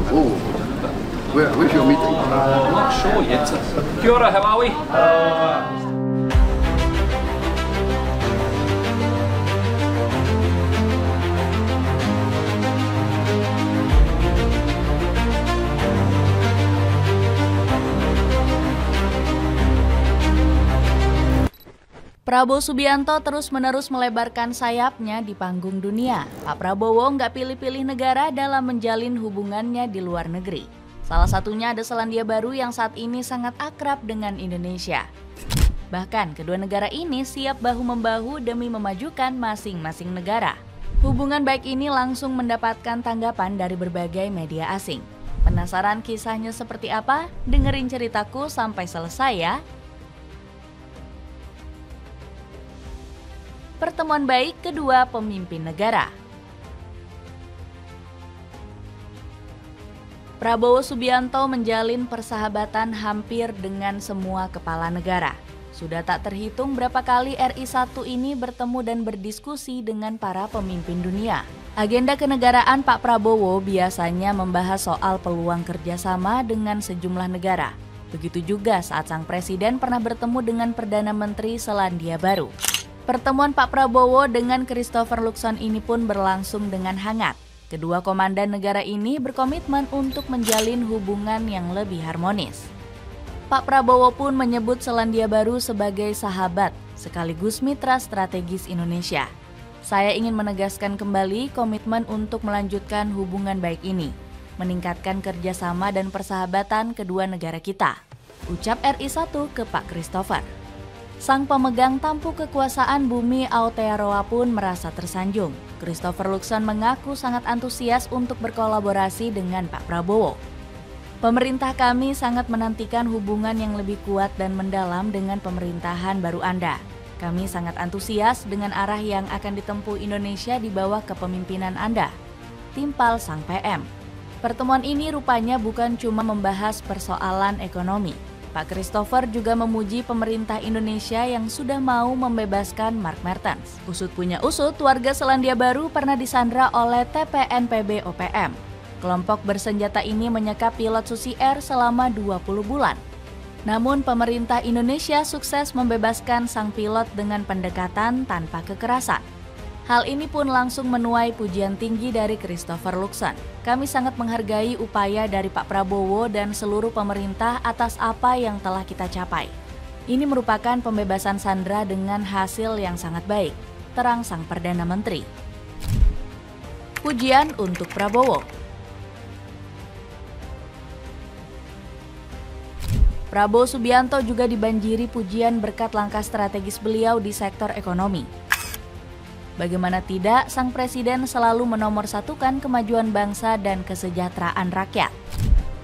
Oh, where's your meeting? I'm not sure yet. Kia ora, how are we? Prabowo Subianto terus-menerus melebarkan sayapnya di panggung dunia. Pak Prabowo nggak pilih-pilih negara dalam menjalin hubungannya di luar negeri. Salah satunya ada Selandia Baru yang saat ini sangat akrab dengan Indonesia. Bahkan kedua negara ini siap bahu-membahu demi memajukan masing-masing negara. Hubungan baik ini langsung mendapatkan tanggapan dari berbagai media asing. Penasaran kisahnya seperti apa? Dengerin ceritaku sampai selesai ya. Pertemuan baik kedua pemimpin negara. Prabowo Subianto menjalin persahabatan hampir dengan semua kepala negara. Sudah tak terhitung berapa kali RI1 ini bertemu dan berdiskusi dengan para pemimpin dunia. Agenda kenegaraan Pak Prabowo biasanya membahas soal peluang kerjasama dengan sejumlah negara. Begitu juga saat sang presiden pernah bertemu dengan Perdana Menteri Selandia Baru. Pertemuan Pak Prabowo dengan Christopher Luxon ini pun berlangsung dengan hangat. Kedua komandan negara ini berkomitmen untuk menjalin hubungan yang lebih harmonis. Pak Prabowo pun menyebut Selandia Baru sebagai sahabat sekaligus mitra strategis Indonesia. Saya ingin menegaskan kembali komitmen untuk melanjutkan hubungan baik ini, meningkatkan kerjasama dan persahabatan kedua negara kita, ucap RI1 ke Pak Christopher. Sang pemegang tampuk kekuasaan bumi Aotearoa pun merasa tersanjung. Christopher Luxon mengaku sangat antusias untuk berkolaborasi dengan Pak Prabowo. Pemerintah kami sangat menantikan hubungan yang lebih kuat dan mendalam dengan pemerintahan baru Anda. Kami sangat antusias dengan arah yang akan ditempuh Indonesia di bawah kepemimpinan Anda, timpal sang PM. Pertemuan ini rupanya bukan cuma membahas persoalan ekonomi. Pak Christopher juga memuji pemerintah Indonesia yang sudah mau membebaskan Mark Mertens. Usut punya usut, warga Selandia Baru pernah disandra oleh TPNPB OPM. Kelompok bersenjata ini menyekap pilot Susi Air selama 20 bulan. Namun pemerintah Indonesia sukses membebaskan sang pilot dengan pendekatan tanpa kekerasan. Hal ini pun langsung menuai pujian tinggi dari Christopher Luxon. Kami sangat menghargai upaya dari Pak Prabowo dan seluruh pemerintah atas apa yang telah kita capai. Ini merupakan pembebasan sandera dengan hasil yang sangat baik, terang sang Perdana Menteri. Pujian untuk Prabowo. Prabowo Subianto juga dibanjiri pujian berkat langkah strategis beliau di sektor ekonomi. Bagaimana tidak, sang presiden selalu menomorsatukan kemajuan bangsa dan kesejahteraan rakyat.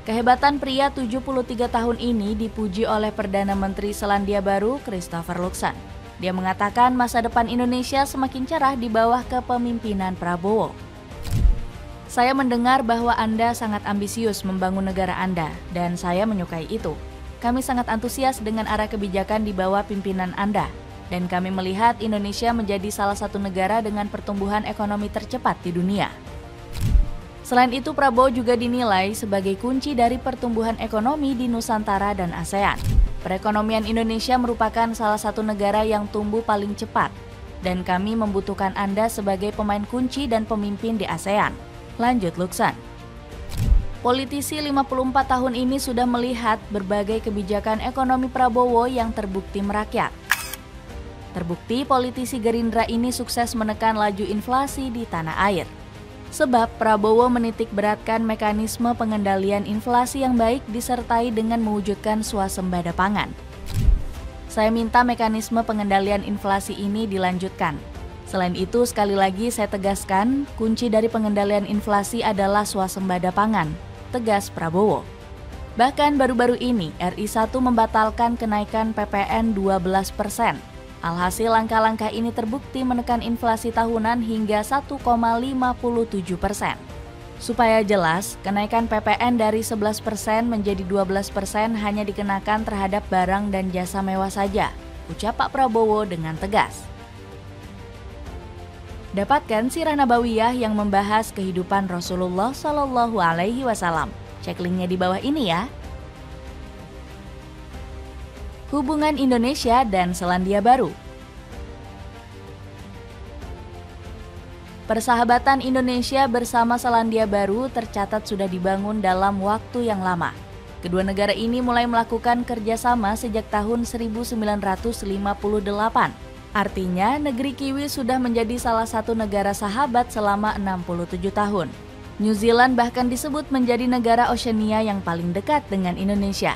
Kehebatan pria 73 tahun ini dipuji oleh Perdana Menteri Selandia Baru, Christopher Luxon. Dia mengatakan masa depan Indonesia semakin cerah di bawah kepemimpinan Prabowo. Saya mendengar bahwa Anda sangat ambisius membangun negara Anda, dan saya menyukai itu. Kami sangat antusias dengan arah kebijakan di bawah pimpinan Anda. Dan kami melihat Indonesia menjadi salah satu negara dengan pertumbuhan ekonomi tercepat di dunia. Selain itu, Prabowo juga dinilai sebagai kunci dari pertumbuhan ekonomi di Nusantara dan ASEAN. Perekonomian Indonesia merupakan salah satu negara yang tumbuh paling cepat, dan kami membutuhkan Anda sebagai pemain kunci dan pemimpin di ASEAN, lanjut Luxon. Politisi 54 tahun ini sudah melihat berbagai kebijakan ekonomi Prabowo yang terbukti merakyat. Terbukti politisi Gerindra ini sukses menekan laju inflasi di tanah air. Sebab Prabowo menitik beratkan mekanisme pengendalian inflasi yang baik disertai dengan mewujudkan swasembada pangan. Saya minta mekanisme pengendalian inflasi ini dilanjutkan. Selain itu, sekali lagi saya tegaskan, kunci dari pengendalian inflasi adalah swasembada pangan, tegas Prabowo. Bahkan baru-baru ini, RI1 membatalkan kenaikan PPN 12%. Alhasil langkah-langkah ini terbukti menekan inflasi tahunan hingga 1,57%. Supaya jelas, kenaikan PPN dari 11% menjadi 12% hanya dikenakan terhadap barang dan jasa mewah saja, ucap Pak Prabowo dengan tegas. Dapatkan Sirah Nabawiyah yang membahas kehidupan Rasulullah Shallallahu Alaihi Wasallam. Cek linknya di bawah ini ya. Hubungan Indonesia dan Selandia Baru. Persahabatan Indonesia bersama Selandia Baru tercatat sudah dibangun dalam waktu yang lama. Kedua negara ini mulai melakukan kerjasama sejak tahun 1958. Artinya, negeri Kiwi sudah menjadi salah satu negara sahabat selama 67 tahun. New Zealand bahkan disebut menjadi negara Oceania yang paling dekat dengan Indonesia.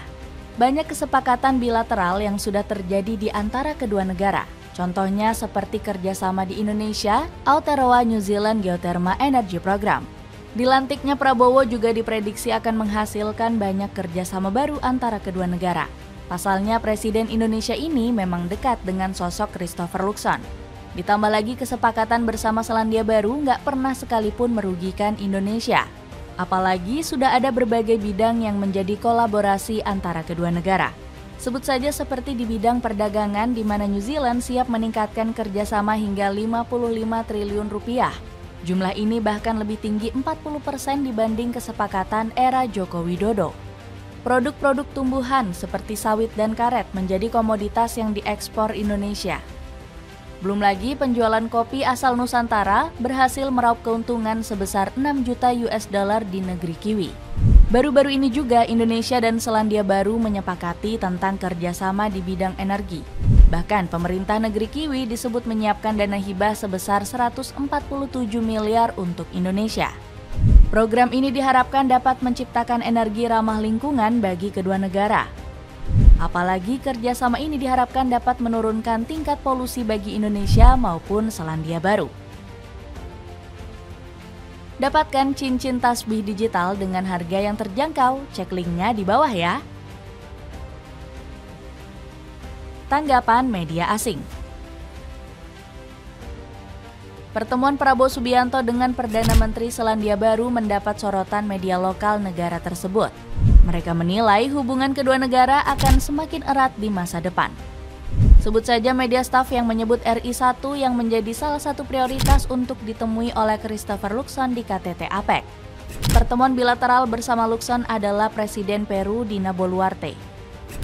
Banyak kesepakatan bilateral yang sudah terjadi di antara kedua negara. Contohnya seperti kerjasama di Indonesia, Aotearoa New Zealand Geothermal Energy Program. Dilantiknya Prabowo juga diprediksi akan menghasilkan banyak kerjasama baru antara kedua negara. Pasalnya Presiden Indonesia ini memang dekat dengan sosok Christopher Luxon. Ditambah lagi kesepakatan bersama Selandia Baru nggak pernah sekalipun merugikan Indonesia. Apalagi sudah ada berbagai bidang yang menjadi kolaborasi antara kedua negara. Sebut saja seperti di bidang perdagangan di mana New Zealand siap meningkatkan kerjasama hingga 55 triliun rupiah. Jumlah ini bahkan lebih tinggi 40% dibanding kesepakatan era Joko Widodo. Produk-produk tumbuhan seperti sawit dan karet menjadi komoditas yang diekspor Indonesia. Belum lagi penjualan kopi asal Nusantara berhasil meraup keuntungan sebesar 6 juta US dollar di negeri Kiwi. Baru-baru ini juga Indonesia dan Selandia Baru menyepakati tentang kerjasama di bidang energi. Bahkan pemerintah negeri Kiwi disebut menyiapkan dana hibah sebesar 147 miliar untuk Indonesia. Program ini diharapkan dapat menciptakan energi ramah lingkungan bagi kedua negara. Apalagi kerjasama ini diharapkan dapat menurunkan tingkat polusi bagi Indonesia maupun Selandia Baru. Dapatkan cincin tasbih digital dengan harga yang terjangkau, cek linknya di bawah ya. Tanggapan media asing. Pertemuan Prabowo Subianto dengan Perdana Menteri Selandia Baru mendapat sorotan media lokal negara tersebut. Mereka menilai hubungan kedua negara akan semakin erat di masa depan. Sebut saja media staf yang menyebut RI1 yang menjadi salah satu prioritas untuk ditemui oleh Christopher Luxon di KTT APEC. Pertemuan bilateral bersama Luxon adalah Presiden Peru Dina Boluarte.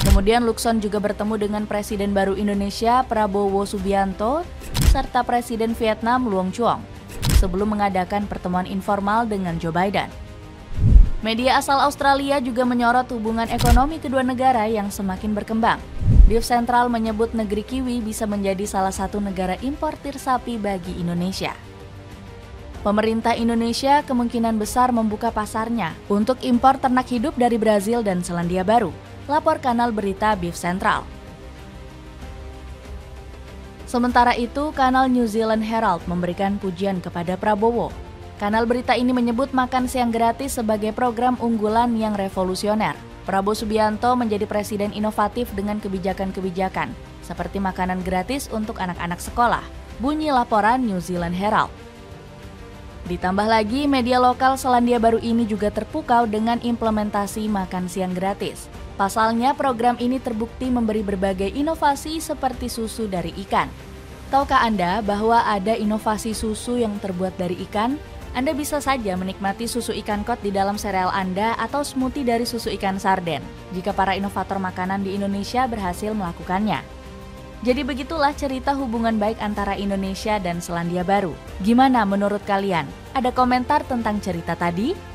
Kemudian Luxon juga bertemu dengan Presiden baru Indonesia Prabowo Subianto serta Presiden Vietnam Luong Chuong sebelum mengadakan pertemuan informal dengan Joe Biden. Media asal Australia juga menyorot hubungan ekonomi kedua negara yang semakin berkembang. BIF Sentral menyebut negeri Kiwi bisa menjadi salah satu negara importir sapi bagi Indonesia. Pemerintah Indonesia kemungkinan besar membuka pasarnya untuk impor ternak hidup dari Brazil dan Selandia Baru, lapor kanal berita BIF Sentral. Sementara itu, kanal New Zealand Herald memberikan pujian kepada Prabowo. Kanal berita ini menyebut makan siang gratis sebagai program unggulan yang revolusioner. Prabowo Subianto menjadi presiden inovatif dengan kebijakan-kebijakan, seperti makanan gratis untuk anak-anak sekolah, bunyi laporan New Zealand Herald. Ditambah lagi, media lokal Selandia Baru ini juga terpukau dengan implementasi makan siang gratis. Pasalnya, program ini terbukti memberi berbagai inovasi seperti susu dari ikan. Tahukah Anda bahwa ada inovasi susu yang terbuat dari ikan? Anda bisa saja menikmati susu ikan kod di dalam sereal Anda atau smoothie dari susu ikan sarden, jika para inovator makanan di Indonesia berhasil melakukannya. Jadi begitulah cerita hubungan baik antara Indonesia dan Selandia Baru. Gimana menurut kalian? Ada komentar tentang cerita tadi?